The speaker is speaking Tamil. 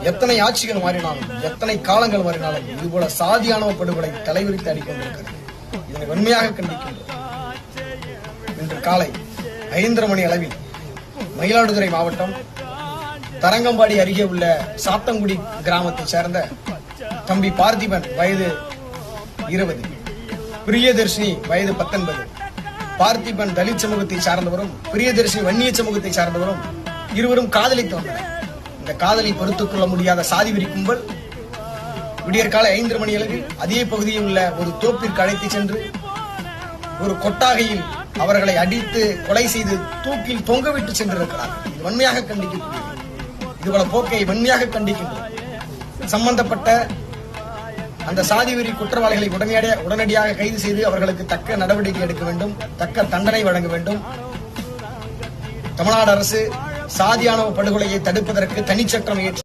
எத்தனை ஆட்சிகள் மாறினாலும் எத்தனை காலங்கள் மாறினாலும் இதுபோல சாதியானவ படுகொலை தலைவிரித்து அடிக்கொண்டிருக்கிறது. இதனை வன்மையாக கண்டிக்கின்றோம். இன்று காலை 5:30 மணி அளவில் மயிலாடுதுறை மாவட்டம் தரங்கம்பாடி அருகே உள்ள சாத்தங்குடி கிராமத்தைச் சேர்ந்த தம்பி பார்த்திபன் வயது 20, பிரியதர்ஷினி வயது 19. பார்த்திபன் தலித் சமூகத்தை சார்ந்தவரும் பிரியதர்ஷினி வன்னிய சமூகத்தை சார்ந்தவரும் இருவரும் காதலித்து வந்தனர். இந்த காதலை பொறுத்துக் கொள்ள முடியாத சாதி வெறி கும்பல் விடியற்காலை 5:30 மணி அளவில் அதே பகுதியில் உள்ள ஒரு தோப்பிற்கு அழைத்து சென்று ஒரு கொட்டாகையில் அவர்களை அடித்து கொலை செய்து தூக்கில் தொங்கவிட்டு சென்றிருக்கிறார்கள். இது வன்மையாக கண்டிக்கக்கூடியது. இதுபோல போக்கை வன்மையாக கண்டிக்கின்றோம். சம்பந்தப்பட்ட அந்த சாதி வெறி குற்றவாளிகளை உடனடியாக கைது செய்து அவர்களுக்கு தக்க நடவடிக்கை எடுக்க வேண்டும், தக்க தண்டனை வழங்க வேண்டும். தமிழ்நாடு அரசு சாதியானவ படுகொலையை தடுப்பதற்கு தனிச்சட்டம் இயற்றி